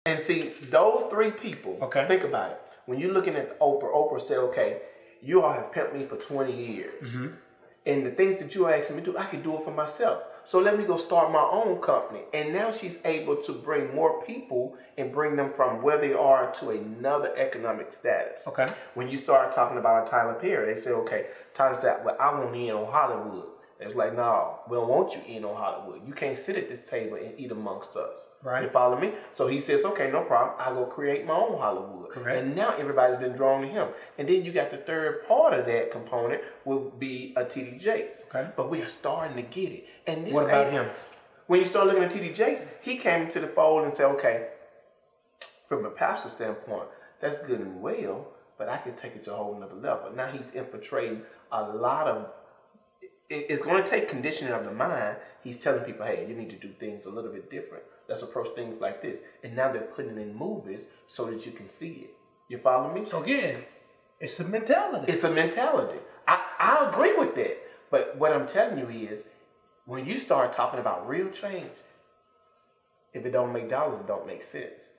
And see, those three people, think about it. When you're looking at Oprah said, okay, you all have pimped me for 20 years. Mm-hmm. And the things that you are asking me to do, I can do it for myself. So let me go start my own company. And now she's able to bring more people and bring them from where they are to another economic status. Okay. When you start talking about a Tyler Perry, they say, okay, Tyler said, well, I want in on Hollywood. It's like, no, we don't want you in on Hollywood. You can't sit at this table and eat amongst us. Right. You follow me? So he says, okay, no problem. I'll go create my own Hollywood. Correct. And now everybody's been drawn to him. And then you got the third part of that component will be a T.D. Jakes. Okay. But we are starting to get it. And this what about him? When you start looking at T.D. Jakes, he came into the fold and said, okay, from a pastor standpoint, that's good and well, but I can take it to a whole nother level. Now he's infiltrating a lot of it's going to take conditioning of the mind. He's telling people, hey, you need to do things a little bit different. Let's approach things like this. And now they're putting it in movies so that you can see it. You follow me? So again, it's a mentality. It's a mentality. I agree with that. But what I'm telling you is, when you start talking about real change, if it don't make dollars, it don't make sense.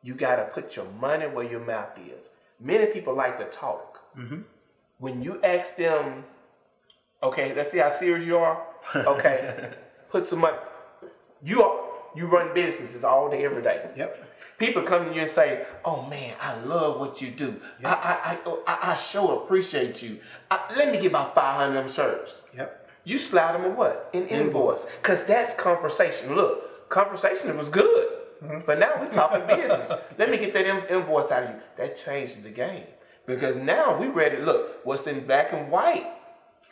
You got to put your money where your mouth is. Many people like to talk. Mm-hmm. When you ask them, okay, let's see how serious you are. Okay, put some money. You run businesses all day, every day. Yep. People come to you and say, "Oh man, I love what you do. Yep. I sure appreciate you. Let me get about 500 of them shirts." Yep. You slide them a what? An invoice, because that's conversation. Look, conversation was good, but now we're talking business. Let me get that invoice out of you. That changes the game, because now we ready. Look, what's in black and white?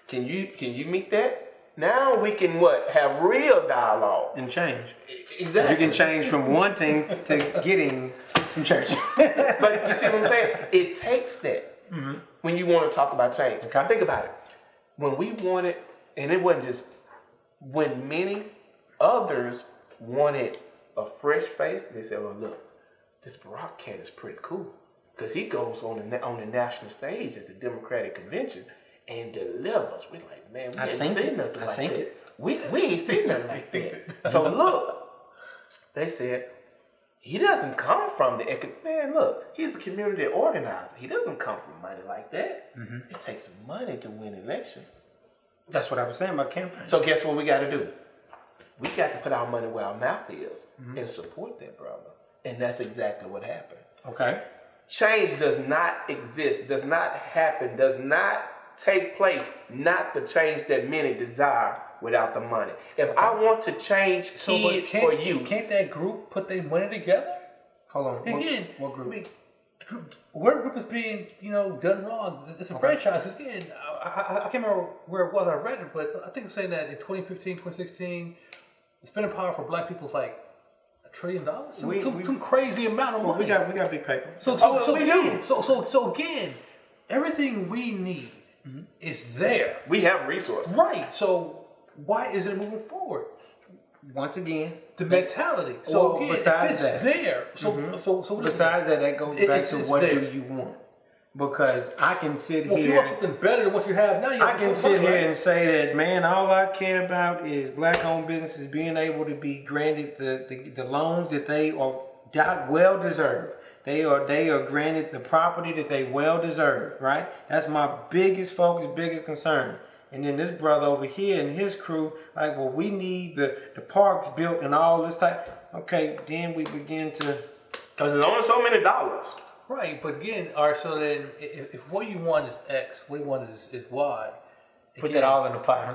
Can you meet that? Now we can have real dialogue and change. Exactly. You can change from wanting to getting some change. But you see what I'm saying? It takes that when you want to talk about change. Okay. Think about it. When we wanted, and it wasn't just when many others wanted a fresh face, they said, "Well, look, this Barack cat is pretty cool because he goes on the national stage at the Democratic convention." And delivers. We're like, man, we ain't seen nothing like that. We ain't seen nothing like that. So look, they said, he doesn't come from man, look, he's a community organizer. He doesn't come from money like that. Mm-hmm. It takes money to win elections. That's what I was saying about campaign. So guess what we got to do? We got to put our money where our mouth is and support that brother. And that's exactly what happened. Okay. Change does not exist, does not happen, does not take place, not the change that many desire without the money. If I want to change kids for you. Can't that group put their money together? Hold on. Again, what group? Where group is being, done wrong. It's a franchise. Again, I can't remember where it was I read it, but I think it's saying that in 2015, 2016, the spending power for black people is like $1 trillion. Some crazy amount of money. We got big paper. So again, everything we need is there. We have resources. Right. So why isn't it moving forward? Once again, the mentality. So again, besides it's there. So besides that goes back to what do you want? Because I can sit here. If you want something better than what you have now, I can sit here and say that, man, all I care about is black-owned businesses being able to be granted the loans that they are well deserved. They are granted the property that they well deserve, right? That's my biggest focus, biggest concern. And then this brother over here and his crew, like, well, we need the parks built and all this type. Okay, then we begin to... Because there's only so many dollars. Right, but again, all right, so then if what you want is X, what you want is Y. Put that all in the pot, huh?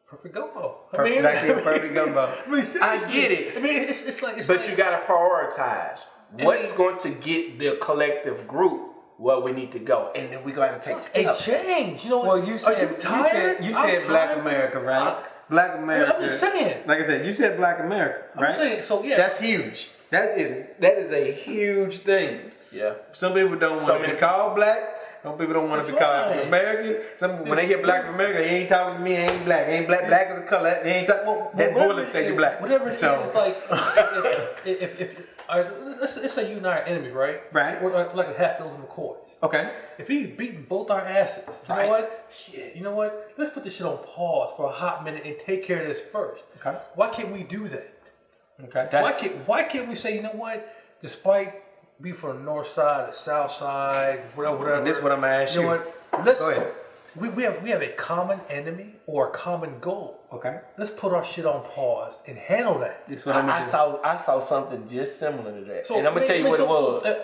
Perfect gumbo. Perfect gumbo. I get it. I mean, it's like... But you got to prioritize. What's going to get the collective group where we need to go, and then we're going to take steps. A change, Well, you said Black America, right? Black America. I'm just saying. Like I said, you said Black America, right? I'm saying, so yeah. That's huge. That is a huge thing. Yeah. Some people don't want to be called black. Some people don't want to be called American. When they hear Black America, he ain't talking to me. Ain't black. Ain't black. Black is a color. He ain't that bullet say you black. Whatever it is, it's like let's say you and I are enemies, right? Right. We're like a half dozen McCoys. Okay. If he's beating both our asses, you know what? Shit. You know what? Let's put this shit on pause for a hot minute and take care of this first. Okay. Why can't we do that? Okay. Why can't we say, you know what? despite being from the north side, the south side, whatever. And this is what I'm gonna ask you. You know what? Let's go ahead. We have a common enemy or a common goal. Okay. Let's put our shit on pause and handle that. This is what I'm gonna do. I saw something just similar to that, So, and I'm gonna tell you what it was.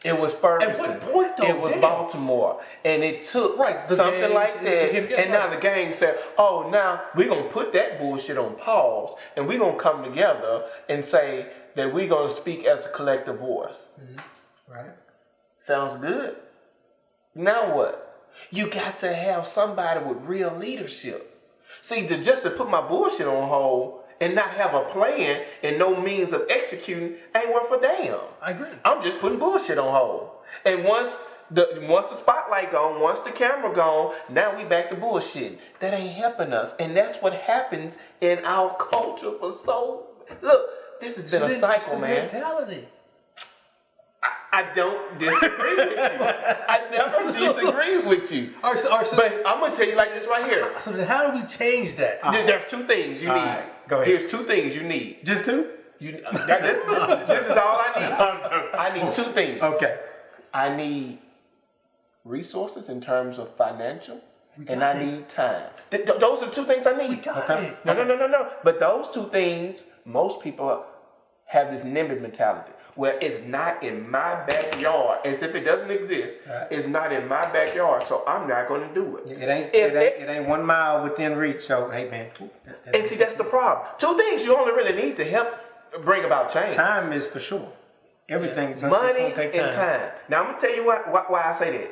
It was Ferguson. At what point, though? It was Baltimore, and it took the something gangs, like that. And now the gang said, "Oh, now we're gonna put that bullshit on pause, and we're gonna come together and say that we're gonna speak as a collective voice." Mm-hmm. Right. Sounds good. Now what? You got to have somebody with real leadership. See, just to put my bullshit on hold and not have a plan and no means of executing ain't worth a damn. I agree. I'm just putting bullshit on hold. And once the spotlight gone, once the camera gone, now we back to bullshit. That ain't helping us. And that's what happens in our culture for so... Look, this has been a cycle, man. Mentality. I don't disagree with you. I never disagree with you. But I'm going to tell you like this right here. So then how do we change that? There's two things you need. Right, go ahead. Here's two things you need. Just two? This is all I need. I need two things. Okay. I need resources in terms of financial, and I need time. Those are two things I need. Okay. No. But those two things, most people have this NIMBY mentality, where it's not in my backyard, as if it doesn't exist. Right. It's not in my backyard, so I'm not going to do it. It ain't 1 mile within reach. So hey, man. And see, that's the problem. Two things you only really need to help bring about change. Time is for sure. Everything's money gonna take time. and time. Now I'm gonna tell you why I say that.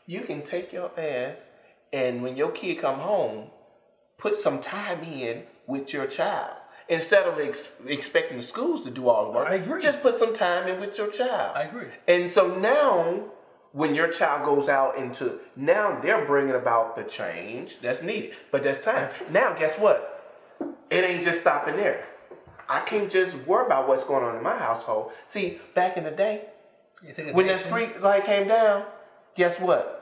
You can take your ass and when your kid come home, put some time in with your child. Instead of expecting the schools to do all the work, I agree. Just put some time in with your child. I agree. And so now, when your child goes out now they're bringing about the change that's needed. But that's time. Now, guess what? It ain't just stopping there. I can't just worry about what's going on in my household. See, back in the day, when that street light came down, guess what?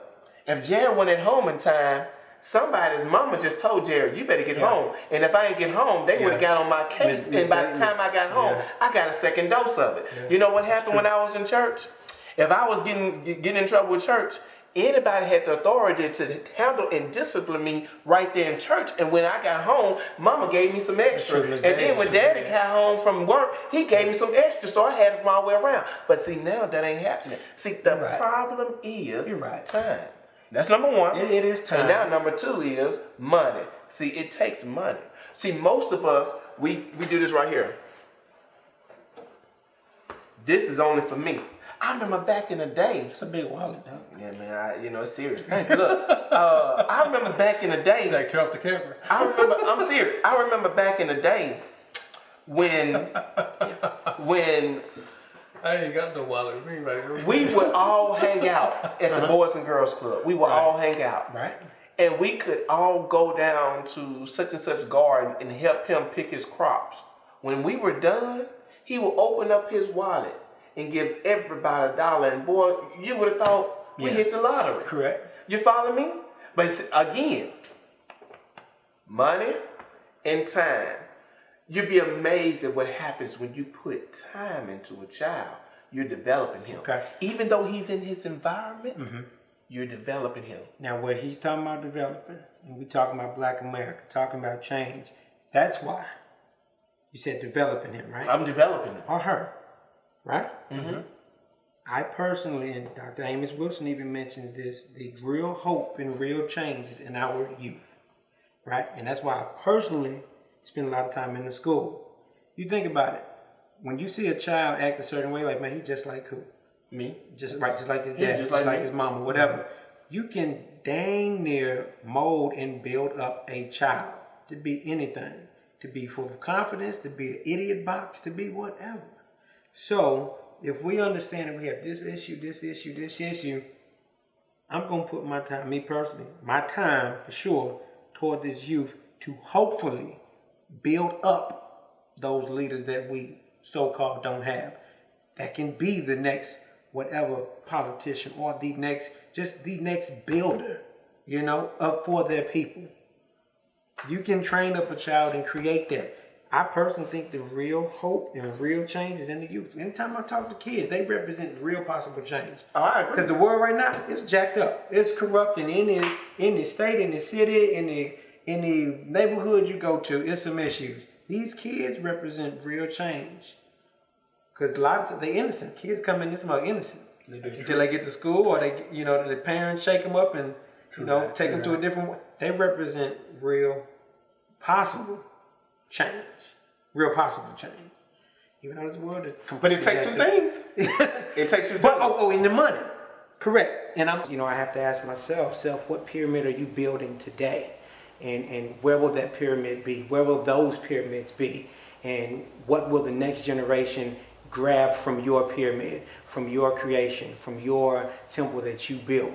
If Jared went at home in time, somebody's mama just told Jared, you better get home. And if I ain't get home, they would have got on my case. And by the time I got home, I got a second dose of it. Yeah. You know what happened when I was in church? If I was getting in trouble with church, anybody had the authority to handle and discipline me right there in church. And when I got home, mama gave me some extra. And then when daddy got home from work, he gave me some extra. So I had it my way around. But see, now that ain't happening. See, the problem is time. That's number one. It is time. And now number two is money. See, it takes money. See, most of us, we do this right here. This is only for me. I remember back in the day. It's a big wallet, though. Yeah, man. It's serious. Look, I remember back in the day. Like off the camera. I'm serious. I remember back in the day when I ain't got no wallet. We would all hang out at the Boys and Girls Club. We would all hang out. Right. And we could all go down to such and such garden and help him pick his crops. When we were done, he would open up his wallet and give everybody $1. And boy, you would have thought we hit the lottery. Correct. You follow me? But again, money and time. You'd be amazed at what happens when you put time into a child. You're developing him. Okay. Even though he's in his environment, you're developing him. Now, where he's talking about developing, and we talking about Black America, talking about change, that's why you said developing him, right? I'm developing him. Or her, right? Mm-hmm. I personally, and Dr. Amos Wilson even mentions this, the real hope and real changes in our youth, right? And that's why I personally spend a lot of time in the school. You think about it. When you see a child act a certain way, like, man, he just like who? Me. Just like his dad, just like his mama, whatever. You can dang near mold and build up a child to be anything. To be full of confidence, to be an idiot box, to be whatever. So, if we understand that we have this issue, I'm going to put my time, me personally, my time for sure, toward this youth to hopefully build up those leaders that we so-called don't have. That can be the next whatever politician or the next builder, for their people. You can train up a child and create that. I personally think the real hope and real change is in the youth. Anytime I talk to kids, they represent real possible change. Oh, I agree. Because the world right now is jacked up. It's corrupt in the state, in the city, in the neighborhood you go to. It's some issues. These kids represent real change. Because a lot of they're innocent. Kids come in this mug innocent until they get to school, or the parents shake them up and take them to a different way. They represent real possible change. Real possible change. Even though this world is but it takes two things. It takes two things. But in the money. Correct. And I have to ask myself, what pyramid are you building today? And where will that pyramid be? Where will those pyramids be? And what will the next generation grab from your pyramid, from your creation, from your temple that you built?